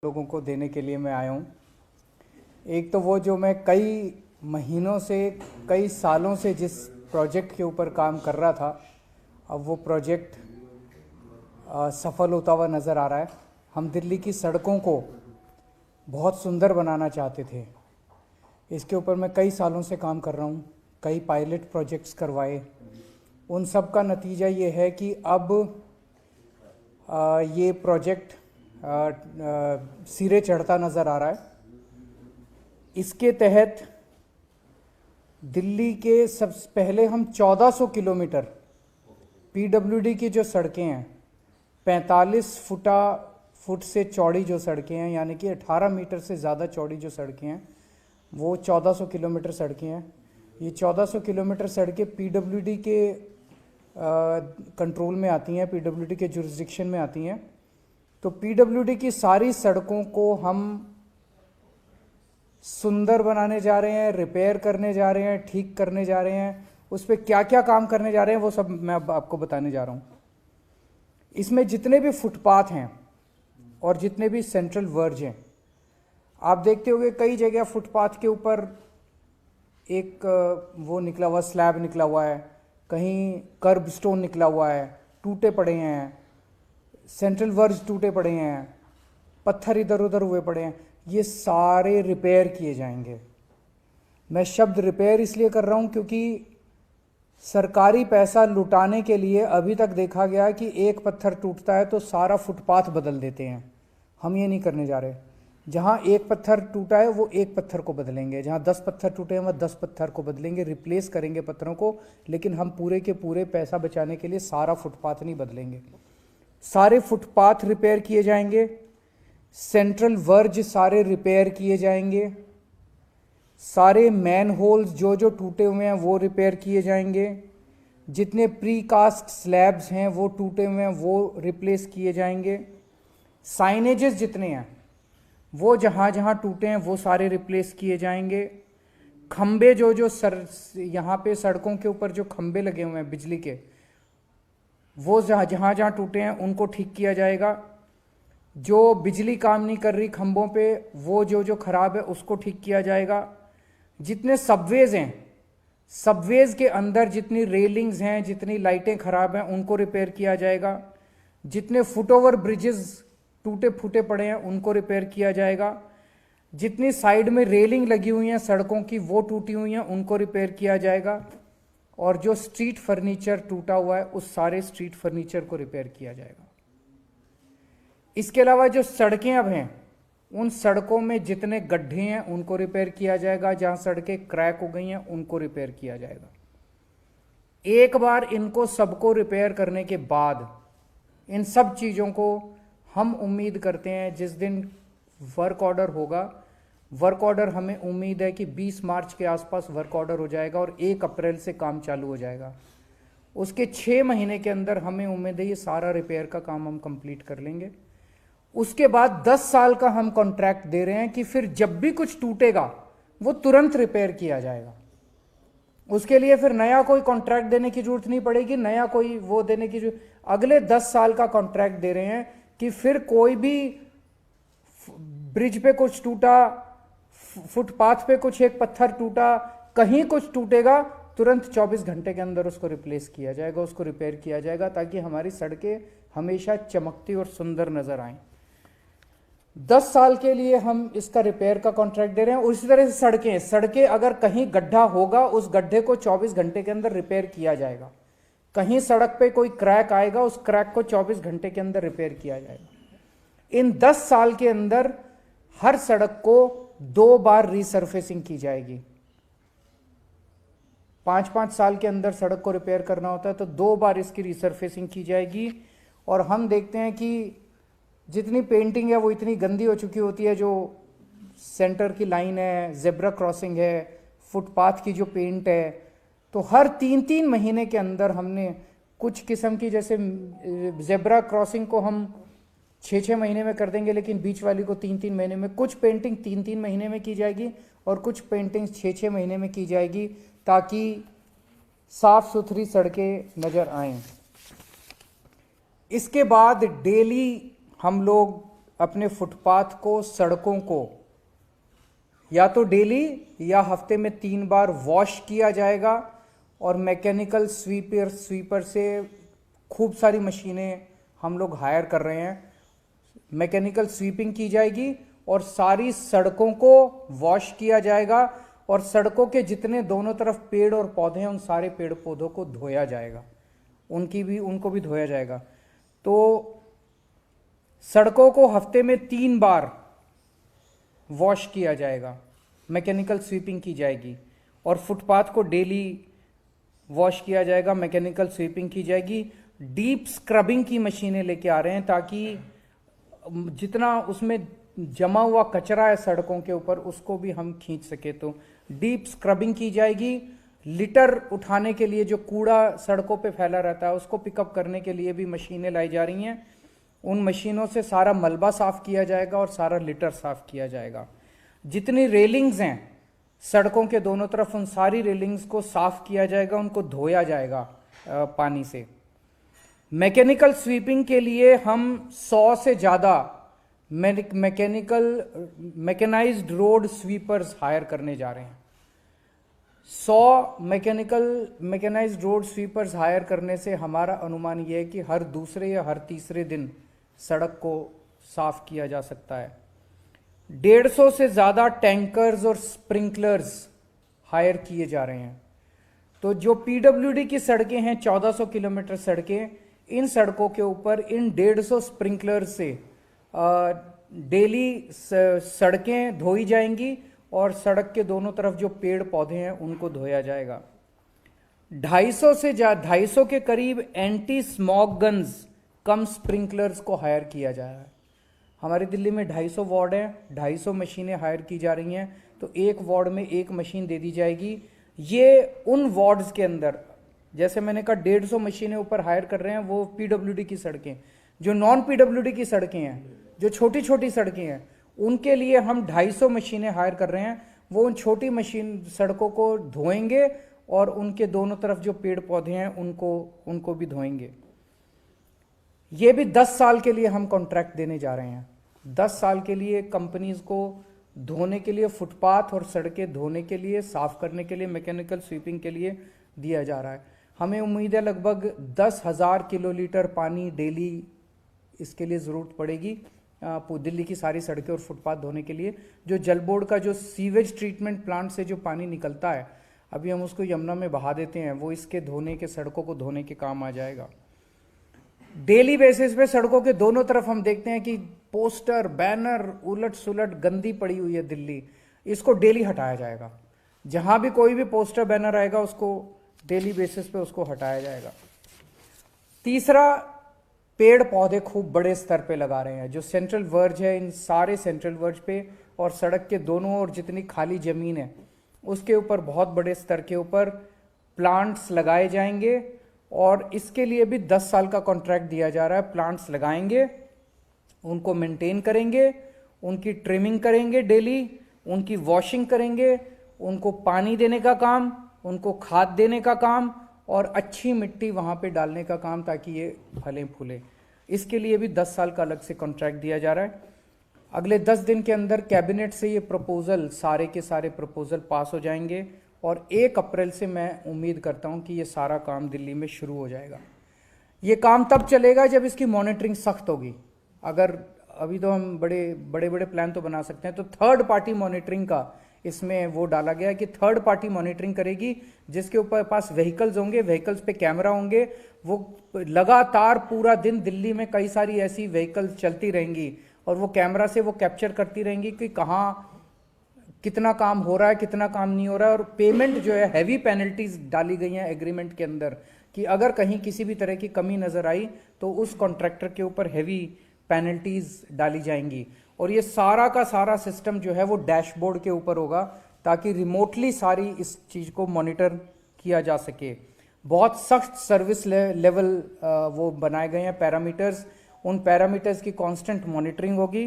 लोगों को देने के लिए मैं आया हूँ। एक तो वो जो मैं कई महीनों से, कई सालों से जिस प्रोजेक्ट के ऊपर काम कर रहा था, अब वो प्रोजेक्ट सफल होता हुआ नज़र आ रहा है। हम दिल्ली की सड़कों को बहुत सुंदर बनाना चाहते थे। इसके ऊपर मैं कई सालों से काम कर रहा हूँ, कई पायलट प्रोजेक्ट्स करवाए। उन सब का नतीजा ये है कि अब ये प्रोजेक्ट सिरे चढ़ता नज़र आ रहा है। इसके तहत दिल्ली के सबसे पहले हम 1400 किलोमीटर पीडब्ल्यूडी की जो सड़कें हैं, 45 फुट से चौड़ी जो सड़कें हैं, यानी कि 18 मीटर से ज़्यादा चौड़ी जो सड़कें हैं, वो 1400 किलोमीटर सड़कें हैं। ये 1400 किलोमीटर सड़कें पीडब्ल्यूडी के कंट्रोल में आती हैं, पीडब्ल्यूडी के जुरिस्डिक्शन में आती हैं। तो पीडब्ल्यूडी की सारी सड़कों को हम सुंदर बनाने जा रहे हैं, रिपेयर करने जा रहे हैं, ठीक करने जा रहे हैं। उस पर क्या क्या काम करने जा रहे हैं वो सब मैं अब आपको बताने जा रहा हूँ। इसमें जितने भी फुटपाथ हैं और जितने भी सेंट्रल वर्ज हैं, आप देखते होंगे कई जगह फुटपाथ के ऊपर एक वो निकला हुआ स्लैब निकला हुआ है, कहीं कर्ब स्टोन निकला हुआ है, टूटे पड़े हैं, सेंट्रल वर्ज टूटे पड़े हैं, पत्थर इधर उधर हुए पड़े हैं। ये सारे रिपेयर किए जाएंगे। मैं शब्द रिपेयर इसलिए कर रहा हूँ क्योंकि सरकारी पैसा लुटाने के लिए अभी तक देखा गया कि एक पत्थर टूटता है तो सारा फुटपाथ बदल देते हैं। हम ये नहीं करने जा रहे। जहाँ एक पत्थर टूटा है वो एक पत्थर को बदलेंगे, जहाँ 10 पत्थर टूटे हैं वहाँ 10 पत्थर को बदलेंगे, रिप्लेस करेंगे पत्थरों को। लेकिन हम पूरे के पूरे पैसा बचाने के लिए सारा फुटपाथ नहीं बदलेंगे। सारे फुटपाथ रिपेयर किए जाएंगे, सेंट्रल वर्ज सारे रिपेयर किए जाएंगे, सारे मैन होल्स जो जो टूटे हुए हैं वो रिपेयर किए जाएंगे, जितने प्री कास्ट स्लैब्स हैं वो टूटे हुए हैं वो रिप्लेस किए जाएंगे, साइनेजेस जितने हैं वो जहाँ जहाँ टूटे हैं वो सारे रिप्लेस किए जाएंगे, खंबे जो जो यहाँ पे सड़कों के ऊपर जो खंबे लगे हुए हैं बिजली के, वो जहाँ जहाँ टूटे हैं उनको ठीक किया जाएगा। जो बिजली काम नहीं कर रही खंभों पे, वो जो जो खराब है उसको ठीक किया जाएगा। जितने सबवेज हैं, सबवेज के अंदर जितनी रेलिंग्स हैं, जितनी लाइटें खराब हैं उनको रिपेयर किया जाएगा। जितने फुटओवर ब्रिजेस टूटे फूटे पड़े हैं उनको रिपेयर किया जाएगा। जितनी साइड में रेलिंग लगी हुई हैं सड़कों की वो टूटी हुई हैं उनको रिपेयर किया जाएगा। और जो स्ट्रीट फर्नीचर टूटा हुआ है उस सारे स्ट्रीट फर्नीचर को रिपेयर किया जाएगा। इसके अलावा जो सड़कें अब हैं उन सड़कों में जितने गड्ढे हैं उनको रिपेयर किया जाएगा, जहां सड़कें क्रैक हो गई हैं उनको रिपेयर किया जाएगा। एक बार इनको सबको रिपेयर करने के बाद इन सब चीज़ों को हम उम्मीद करते हैं जिस दिन वर्क ऑर्डर होगा, वर्क ऑर्डर हमें उम्मीद है कि 20 मार्च के आसपास वर्क ऑर्डर हो जाएगा और 1 अप्रैल से काम चालू हो जाएगा। उसके 6 महीने के अंदर हमें उम्मीद है ये सारा रिपेयर का काम हम कंप्लीट कर लेंगे। उसके बाद 10 साल का हम कॉन्ट्रैक्ट दे रहे हैं कि फिर जब भी कुछ टूटेगा वो तुरंत रिपेयर किया जाएगा। उसके लिए फिर नया कोई कॉन्ट्रैक्ट देने की जरूरत नहीं पड़ेगी, नया कोई वो देने की जरूरत। अगले 10 साल का कॉन्ट्रैक्ट दे रहे हैं कि फिर कोई भी ब्रिज पे कुछ टूटा, फुटपाथ पे कुछ एक पत्थर टूटा, कहीं कुछ टूटेगा, तुरंत 24 घंटे के अंदर उसको रिप्लेस किया जाएगा, उसको रिपेयर किया जाएगा, ताकि हमारी सड़कें हमेशा चमकती और सुंदर नजर आएं। 10 साल के लिए हम इसका रिपेयर का कॉन्ट्रैक्ट दे रहे हैं। उसी तरह से सड़कें अगर कहीं गड्ढा होगा उस गड्ढे को 24 घंटे के अंदर रिपेयर किया जाएगा। कहीं सड़क पे कोई क्रैक आएगा उस क्रैक को 24 घंटे के अंदर रिपेयर किया जाएगा। इन 10 साल के अंदर हर सड़क को 2 बार रीसर्फेसिंग की जाएगी। 5-5 साल के अंदर सड़क को रिपेयर करना होता है तो 2 बार इसकी रीसर्फेसिंग की जाएगी। और हम देखते हैं कि जितनी पेंटिंग है वो इतनी गंदी हो चुकी होती है, जो सेंटर की लाइन है, जेब्रा क्रॉसिंग है, फुटपाथ की जो पेंट है, तो हर 3-3 महीने के अंदर हमने कुछ किस्म की, जैसे जेब्रा क्रॉसिंग को हम 6-6 महीने में कर देंगे लेकिन बीच वाली को 3-3 महीने में, कुछ पेंटिंग 3-3 महीने में की जाएगी और कुछ पेंटिंग 6-6 महीने में की जाएगी, ताकि साफ सुथरी सड़कें नज़र आएं। इसके बाद डेली हम लोग अपने फुटपाथ को, सड़कों को या तो डेली या हफ्ते में 3 बार वॉश किया जाएगा, और मैकेनिकल स्वीपर से खूब सारी मशीनें हम लोग हायर कर रहे हैं। मैकेनिकल स्वीपिंग की जाएगी और सारी सड़कों को वॉश किया जाएगा, और सड़कों के जितने दोनों तरफ पेड़ और पौधे हैं उन सारे पेड़ पौधों को धोया जाएगा, उनको भी धोया जाएगा। तो सड़कों को हफ्ते में 3 बार वॉश किया जाएगा, मैकेनिकल स्वीपिंग की जाएगी, और फुटपाथ को डेली वॉश किया जाएगा, मैकेनिकल स्वीपिंग की जाएगी। डीप स्क्रबिंग की मशीनें लेके आ रहे हैं ताकि जितना उसमें जमा हुआ कचरा है सड़कों के ऊपर उसको भी हम खींच सके। तो डीप स्क्रबिंग की जाएगी। लिटर उठाने के लिए, जो कूड़ा सड़कों पे फैला रहता है उसको पिकअप करने के लिए भी मशीनें लाई जा रही हैं। उन मशीनों से सारा मलबा साफ किया जाएगा और सारा लिटर साफ किया जाएगा। जितनी रेलिंग्स हैं सड़कों के दोनों तरफ, उन सारी रेलिंग्स को साफ किया जाएगा, उनको धोया जाएगा पानी से। मैकेनिकल स्वीपिंग के लिए हम 100 से ज़्यादा मैकेनाइज्ड रोड स्वीपर्स हायर करने जा रहे हैं। 100 मैकेनाइज्ड रोड स्वीपर्स हायर करने से हमारा अनुमान यह है कि हर दूसरे या हर तीसरे दिन सड़क को साफ किया जा सकता है। 150 से ज़्यादा टैंकर्स और स्प्रिंकलर्स हायर किए जा रहे हैं। तो जो पीडब्ल्यूडी की सड़कें हैं, 1400 किलोमीटर सड़कें, इन सड़कों के ऊपर इन 150 स्प्रिंकलर्स से डेली सड़कें धोई जाएंगी और सड़क के दोनों तरफ जो पेड़ पौधे हैं उनको धोया जाएगा। 250 के करीब एंटी स्मॉग गन्स कम स्प्रिंकलर्स को हायर किया जा रहा है। हमारी दिल्ली में 250 वार्ड हैं, 250 मशीनें हायर की जा रही हैं, तो एक वार्ड में एक मशीन दे दी जाएगी। ये उन वार्ड्स के अंदर, जैसे मैंने कहा 150 मशीनें ऊपर हायर कर रहे हैं, वो पीडब्ल्यूडी की सड़कें। जो नॉन पीडब्ल्यूडी की सड़कें हैं, जो छोटी छोटी सड़कें हैं, उनके लिए हम 250 मशीनें हायर कर रहे हैं। वो उन छोटी सड़कों को धोएंगे और उनके दोनों तरफ जो पेड़ पौधे हैं उनको भी धोएंगे। ये भी 10 साल के लिए हम कॉन्ट्रैक्ट देने जा रहे हैं। 10 साल के लिए कंपनीज को धोने के लिए, फुटपाथ और सड़कें धोने के लिए, साफ करने के लिए, मैकेनिकल स्वीपिंग के लिए दिया जा रहा है। हमें उम्मीद है लगभग 10,000 किलोलीटर पानी डेली इसके लिए ज़रूरत पड़ेगी, दिल्ली की सारी सड़कें और फुटपाथ धोने के लिए। जो जल बोर्ड का जो सीवेज ट्रीटमेंट प्लांट से जो पानी निकलता है, अभी हम उसको यमुना में बहा देते हैं, वो इसके धोने के, सड़कों को धोने के काम आ जाएगा। डेली बेसिस पे सड़कों के दोनों तरफ हम देखते हैं कि पोस्टर, बैनर उलट सुलट गंदी पड़ी हुई है दिल्ली, इसको डेली हटाया जाएगा। जहां भी कोई भी पोस्टर बैनर आएगा उसको डेली बेसिस पे उसको हटाया जाएगा। तीसरा, पेड़ पौधे खूब बड़े स्तर पे लगा रहे हैं। जो सेंट्रल वर्ज है, इन सारे सेंट्रल वर्ज पे और सड़क के दोनों ओर जितनी खाली जमीन है उसके ऊपर बहुत बड़े स्तर के ऊपर प्लांट्स लगाए जाएंगे, और इसके लिए भी 10 साल का कॉन्ट्रैक्ट दिया जा रहा है। प्लांट्स लगाएंगे, उनको मेंटेन करेंगे, उनकी ट्रिमिंग करेंगे डेली, उनकी वॉशिंग करेंगे, उनको पानी देने का काम, उनको खाद देने का काम और अच्छी मिट्टी वहाँ पे डालने का काम, ताकि ये फले फूले। इसके लिए भी 10 साल का अलग से कॉन्ट्रैक्ट दिया जा रहा है। अगले 10 दिन के अंदर कैबिनेट से ये प्रपोजल, सारे के सारे प्रपोजल पास हो जाएंगे और 1 अप्रैल से मैं उम्मीद करता हूँ कि ये सारा काम दिल्ली में शुरू हो जाएगा। ये काम तब चलेगा जब इसकी मॉनिटरिंग सख्त होगी। अगर अभी तो हम बड़े प्लान तो बना सकते हैं, तो थर्ड पार्टी मॉनिटरिंग का इसमें वो डाला गया है कि थर्ड पार्टी मॉनिटरिंग करेगी, जिसके ऊपर पास व्हीकल्स होंगे, व्हीकल्स पे कैमरा होंगे, वो लगातार पूरा दिन दिल्ली में कई सारी ऐसी व्हीकल्स चलती रहेंगी और वो कैमरा से वो कैप्चर करती रहेंगी कि कहाँ कितना काम हो रहा है, कितना काम नहीं हो रहा है। और पेमेंट जो है, हैवी पेनल्टीज डाली गई हैं एग्रीमेंट के अंदर कि अगर कहीं किसी भी तरह की कमी नजर आई तो उस कॉन्ट्रैक्टर के ऊपर हैवी पेनल्टीज डाली जाएंगी। और ये सारा का सारा सिस्टम जो है वो डैशबोर्ड के ऊपर होगा, ताकि रिमोटली सारी इस चीज़ को मॉनिटर किया जा सके। बहुत सख्त सर्विस लेवल वो बनाए गए हैं पैरामीटर्स, उन पैरामीटर्स की कांस्टेंट मॉनिटरिंग होगी।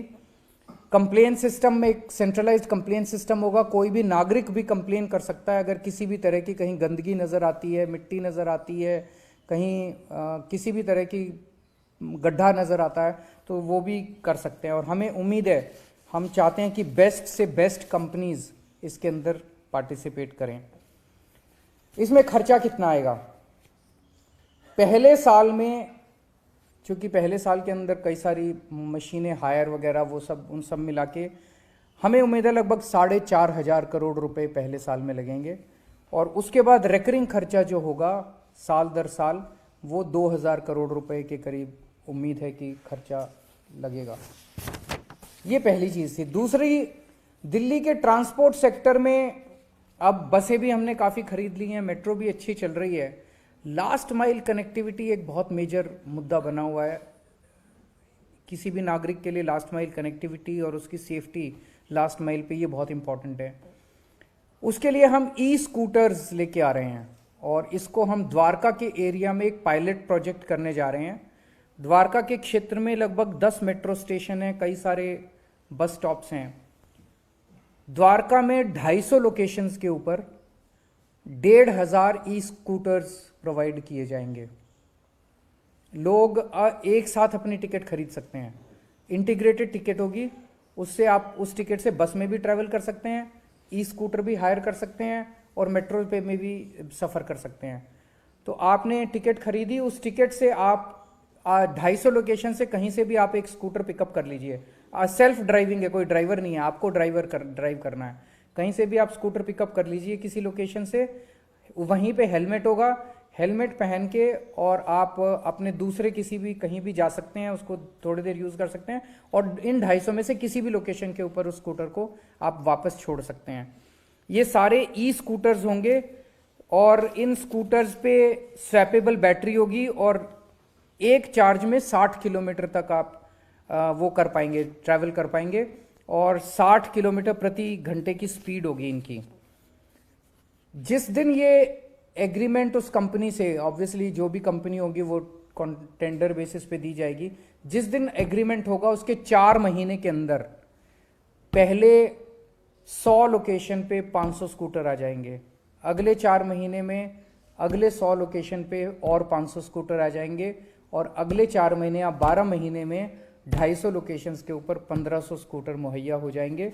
कंप्लेन सिस्टम में एक सेंट्रलाइज्ड कंप्लेन सिस्टम होगा। कोई भी नागरिक भी कंप्लेन कर सकता है अगर किसी भी तरह की कहीं गंदगी नज़र आती है, मिट्टी नज़र आती है, कहीं किसी भी तरह की गड्ढा नज़र आता है, तो वो भी कर सकते हैं। और हमें उम्मीद है, हम चाहते हैं कि बेस्ट से बेस्ट कंपनीज इसके अंदर पार्टिसिपेट करें। इसमें खर्चा कितना आएगा? पहले साल में, चूँकि पहले साल के अंदर कई सारी मशीनें हायर वगैरह वो सब, उन सब मिला के हमें उम्मीद है लगभग 4,500 करोड़ रुपए पहले साल में लगेंगे। और उसके बाद रेकरिंग खर्चा जो होगा साल दर साल वो 2,000 करोड़ रुपए के करीब उम्मीद है कि खर्चा लगेगा। ये पहली चीज़ थी। दूसरी, दिल्ली के ट्रांसपोर्ट सेक्टर में अब बसें भी हमने काफ़ी खरीद ली हैं, मेट्रो भी अच्छी चल रही है। लास्ट माइल कनेक्टिविटी एक बहुत मेजर मुद्दा बना हुआ है। किसी भी नागरिक के लिए लास्ट माइल कनेक्टिविटी और उसकी सेफ्टी लास्ट माइल पे ये बहुत इंपॉर्टेंट है। उसके लिए हम ई स्कूटर्स लेके आ रहे हैं और इसको हम द्वारका के एरिया में एक पायलट प्रोजेक्ट करने जा रहे हैं। द्वारका के क्षेत्र में लगभग 10 मेट्रो स्टेशन हैं, कई सारे बस स्टॉप्स हैं। द्वारका में 250 लोकेशंस के ऊपर 1,500 ई स्कूटर्स प्रोवाइड किए जाएंगे। लोग एक साथ अपनी टिकट खरीद सकते हैं। इंटीग्रेटेड टिकट होगी, उससे आप उस टिकट से बस में भी ट्रैवल कर सकते हैं, ई स्कूटर भी हायर कर सकते हैं और मेट्रो पे में भी सफ़र कर सकते हैं। तो आपने टिकट खरीदी, उस टिकट से आप 250 लोकेशन से कहीं से भी आप एक स्कूटर पिकअप कर लीजिए। सेल्फ ड्राइविंग है, कोई ड्राइवर नहीं है, आपको ड्राइव करना है। कहीं से भी आप स्कूटर पिकअप कर लीजिए किसी लोकेशन से। वहीं पे हेलमेट होगा, हेलमेट पहन के और आप अपने दूसरे किसी भी कहीं भी जा सकते हैं, उसको थोड़ी देर यूज़ कर सकते हैं और इन 250 में से किसी भी लोकेशन के ऊपर उस स्कूटर को आप वापस छोड़ सकते हैं। ये सारे ई स्कूटर्स होंगे और इन स्कूटर्स पे स्वैपेबल बैटरी होगी और एक चार्ज में 60 किलोमीटर तक आप वो कर पाएंगे, ट्रैवल कर पाएंगे और 60 किलोमीटर प्रति घंटे की स्पीड होगी इनकी। जिस दिन ये एग्रीमेंट उस कंपनी से, ऑब्वियसली जो भी कंपनी होगी वो टेंडर बेसिस पे दी जाएगी, जिस दिन एग्रीमेंट होगा उसके 4 महीने के अंदर पहले 100 लोकेशन पे 500 स्कूटर आ जाएंगे। अगले 4 महीने में अगले 100 लोकेशन पे और 500 स्कूटर आ जाएंगे और अगले 4 महीने या 12 महीने में 250 लोकेशंस के ऊपर 1500 स्कूटर मुहैया हो जाएंगे।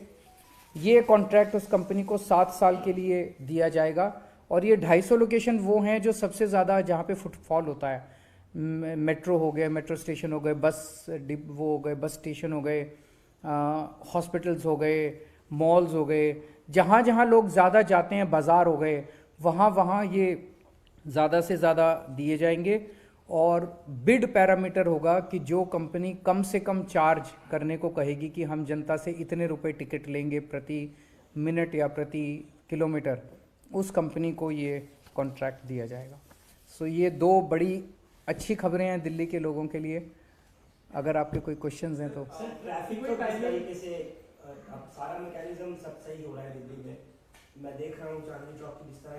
ये कॉन्ट्रैक्ट उस कंपनी को 7 साल के लिए दिया जाएगा और ये 250 लोकेशन वो हैं जो सबसे ज़्यादा जहाँ पे फुटफॉल होता है। मेट्रो हो गए, मेट्रो स्टेशन हो गए, वो हो गए, बस स्टेशन हो गए, हॉस्पिटल्स हो गए, मॉल्स हो गए, जहाँ जहाँ लोग ज़्यादा जाते हैं, बाज़ार हो गए, वहाँ वहाँ ये ज़्यादा से ज़्यादा दिए जाएंगे। और बिड पैरामीटर होगा कि जो कंपनी कम से कम चार्ज करने को कहेगी कि हम जनता से इतने रुपए टिकट लेंगे प्रति मिनट या प्रति किलोमीटर, उस कंपनी को ये कॉन्ट्रैक्ट दिया जाएगा। सो ये 2 बड़ी अच्छी खबरें हैं दिल्ली के लोगों के लिए। अगर आपके कोई क्वेश्चंस हैं तो। सर, ट्रैफिक को किस तरीके से अब सारा मैकेनिज्म सब सही हो रहा है दिल्ली में? मैं देख रहा हूँ चांदनी चौक की जिस तरह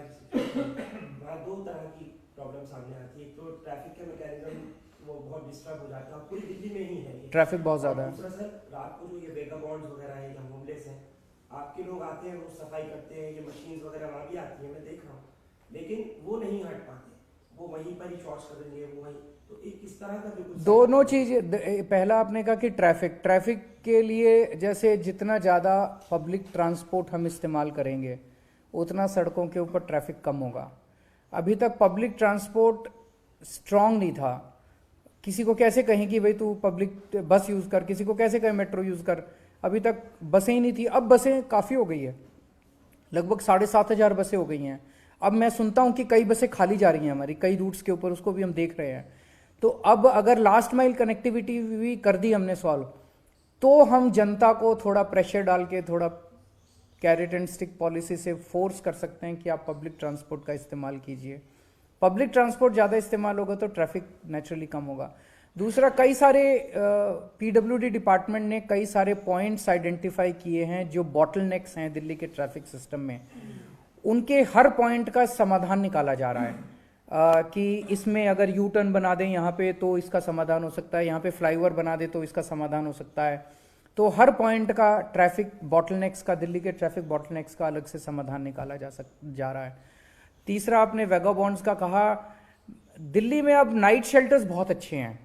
वहाँ 2 तरह की प्रॉब्लम सामने आती है। एक तो ट्रैफिक के मैकेनिज्म वो बहुत डिस्टर्ब हो जाता है, पूरी दिल्ली में ही है ये ट्रैफिक बहुत ज़्यादा है। दूसरा सर, रात को जो ये वेगाबॉन्ड्स वगैरह है या होमलेस हैं, आपके लोग आते हैं, वो सफाई करते हैं, ये मशीन्स वगैरह वहाँ भी आती हैं, मैं देख रहा हूँ, लेकिन वो नहीं हट पाते, वो वहीं पर ही शॉर्ट्स कर देंगे, वो वहीं। तो एक किस तरह का भी दोनों चीज, पहला आपने कहा कि ट्रैफिक के लिए जैसे जितना ज़्यादा पब्लिक ट्रांसपोर्ट हम इस्तेमाल करेंगे उतना सड़कों के ऊपर ट्रैफिक कम होगा। अभी तक पब्लिक ट्रांसपोर्ट स्ट्रांग नहीं था। किसी को कैसे कहें कि भाई तू पब्लिक बस यूज़ कर, किसी को कैसे कहें मेट्रो यूज़ कर, अभी तक बसें ही नहीं थी। अब बसें काफ़ी हो गई है, लगभग 7,500 बसें हो गई हैं। अब मैं सुनता हूँ कि कई बसें खाली जा रही हैं हमारी कई रूट्स के ऊपर, उसको भी हम देख रहे हैं। तो अब अगर लास्ट माइल कनेक्टिविटी भी कर दी हमने सॉल्व, तो हम जनता को थोड़ा प्रेशर डाल के, थोड़ा कैरेट एंड स्टिक पॉलिसी से फोर्स कर सकते हैं कि आप पब्लिक ट्रांसपोर्ट का इस्तेमाल कीजिए। पब्लिक ट्रांसपोर्ट ज़्यादा इस्तेमाल होगा तो ट्रैफिक नेचुरली कम होगा। दूसरा, कई सारे पीडब्ल्यूडी डिपार्टमेंट ने कई सारे पॉइंट्स आइडेंटिफाई किए हैं जो बॉटलनेक्स हैं दिल्ली के ट्रैफिक सिस्टम में। उनके हर पॉइंट का समाधान निकाला जा रहा है कि इसमें अगर यू टर्न बना दें यहाँ पे तो इसका समाधान हो सकता है, यहाँ पे फ्लाईओवर बना दे तो इसका समाधान हो सकता है। तो हर पॉइंट का ट्रैफिक बॉटलनेक्स का, दिल्ली के ट्रैफिक बॉटलनेक्स का अलग से समाधान निकाला जा रहा है। तीसरा, आपने वेगाबॉन्ड्स का कहा, दिल्ली में अब नाइट शेल्टर्स बहुत अच्छे हैं।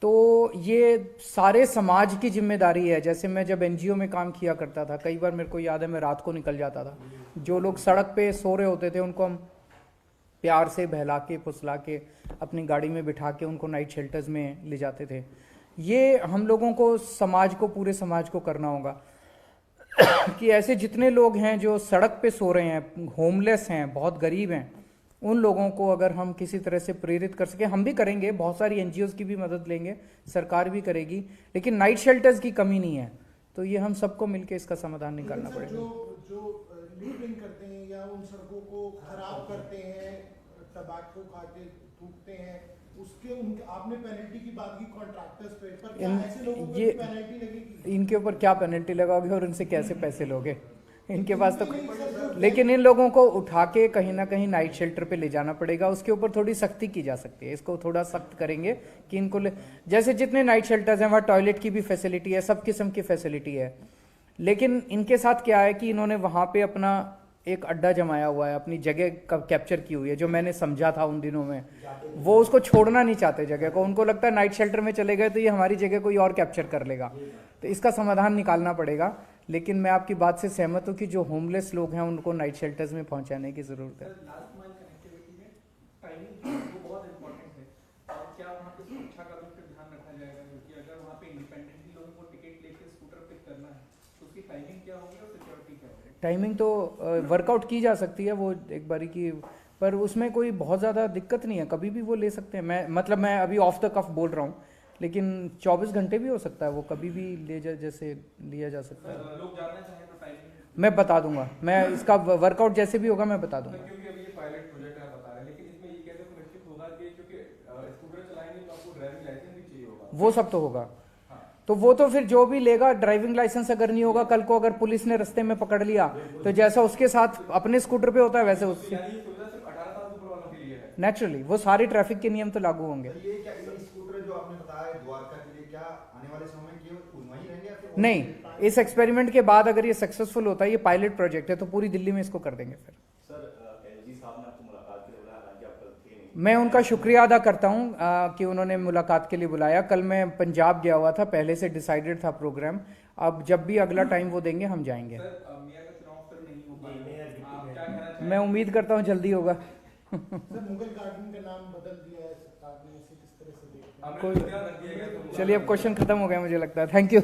तो ये सारे समाज की जिम्मेदारी है। जैसे मैं जब एनजीओ में काम किया करता था, कई बार मेरे को याद है मैं रात को निकल जाता था, जो लोग सड़क पे सो रहे होते थे उनको हम प्यार से बहला के फुसला के अपनी गाड़ी में बिठा के उनको नाइट शेल्टर्स में ले जाते थे। ये हम लोगों को, समाज को, पूरे समाज को करना होगा कि ऐसे जितने लोग हैं जो सड़क पे सो रहे हैं, होमलेस हैं, बहुत गरीब हैं, उन लोगों को अगर हम किसी तरह से प्रेरित कर सके, हम भी करेंगे, बहुत सारी एनजीओज की भी मदद लेंगे, सरकार भी करेगी, लेकिन नाइट शेल्टर्स की कमी नहीं है। तो ये हम सबको मिलकर इसका समाधान निकालना पड़ेगा। जो लूटिंग करते हैं या उन सड़कों को खराब करते हैं, टबाको खा के थूकते हैं, उसके उनके आपने पेनल्टी की बात की कॉन्ट्रैक्टर्स पे, पर क्या ऐसे लोगों पे पेनल्टी लगेगी? इनके ऊपर क्या पेनल्टी लगाओगे और इनसे कैसे पैसे लोगे? इनके पास तो, लेकिन इन लोगों को उठा के कहीं ना कहीं नाइट शेल्टर पे ले जाना पड़ेगा। उसके ऊपर थोड़ी सख्ती की जा सकती है, इसको थोड़ा सख्त करेंगे कि इनको जैसे जितने नाइट शेल्टर्स हैं वहाँ टॉयलेट की भी फैसिलिटी है, सब किस्म की फैसिलिटी है, लेकिन इनके साथ क्या है कि इन्होंने वहाँ पे अपना एक अड्डा जमाया हुआ है, अपनी जगह कैप्चर की हुई है। जो मैंने समझा था उन दिनों में, वो उसको छोड़ना नहीं चाहते जगह को। उनको लगता है नाइट शेल्टर में चले गए तो ये हमारी जगह कोई और कैप्चर कर लेगा। तो इसका समाधान निकालना पड़ेगा। लेकिन मैं आपकी बात से सहमत हूँ कि जो होमलेस लोग हैं उनको नाइट शेल्टर्स में पहुंचाने की जरूरत है। लास्ट माइल कनेक्टिविटी में टाइमिंग वो बहुत इंपॉर्टेंट है। और क्या वहाँ पे सुरक्षा का भी फिर ध्यान रखा जाएगा, क्योंकि अगर वहाँ पे इंडिपेंडेंटली लोगों को टिकट लेके स्कूटर पिक करना है तो उसकी टाइमिंग क्या होगी और सिक्योरिटी क्या होगी? टाइमिंग तो वर्कआउट की जा सकती है वो एक बारी की, पर उसमें कोई बहुत ज़्यादा दिक्कत नहीं है, कभी भी वो ले सकते हैं। मैं अभी ऑफ द कफ बोल रहा हूँ, लेकिन 24 घंटे भी हो सकता है, वो कभी भी जैसे लिया जा सकता है। लोग जानना चाहें तो टाइमिंग मैं बता दूंगा, मैं इसका वर्कआउट जैसे भी होगा मैं बता दूंगा। क्योंकि अभी ये पायलट प्रोजेक्ट आप बता रहे हैं, लेकिन इसमें ये कैसे सुनिश्चित होगा कि क्योंकि स्कूटर चलाएंगे तो आपको ड्राइविंग लाइसेंस भी चाहिए होगा? वो सब तो होगा। तो वो तो फिर जो भी लेगा, ड्राइविंग लाइसेंस अगर नहीं होगा, कल को अगर पुलिस ने रास्ते में पकड़ लिया तो जैसा उसके साथ अपने स्कूटर पे होता है वैसे उससे यानी ये सुविधा सिर्फ 18 साल ऊपर वालों के लिए है? नेचुरली वो सारे ट्रैफिक के नियम तो लागू होंगे। ये क्या ये स्कूटर जो आपने बताया द्वारका के लिए, क्या आने वाले समय में केवल वहीं रहेंगे या फिर नहीं, इस एक्सपेरिमेंट के बाद अगर ये सक्सेसफुल होता है, ये पायलट प्रोजेक्ट है, तो पूरी दिल्ली में इसको कर देंगे। फिर सर एलजी साहब ने आपको मुलाकात के लिए बुलाया, हालांकि आप कल थे नहीं। मैं उनका शुक्रिया अदा करता हूँ कि उन्होंने मुलाकात के लिए बुलाया। कल मैं पंजाब गया हुआ था, पहले से डिसाइडेड था प्रोग्राम। अब जब भी अगला टाइम वो देंगे हम जाएंगे। सर मेयर का चुनाव फिर नहीं हो नहीं, मेयर पाएगा, डिप्टी आप मेयर। क्या कहना चाहेंगे? मैं उम्मीद करता हूँ जल्दी होगा। सर मुगल गार्डन का नाम बदल दिया है सरकार ने, इसे किस तरह से देखते हैं? हमने ध्यान रखिएगा तो चलिए अब क्वेश्चन खत्म हो गया मुझे लगता है। Thank you.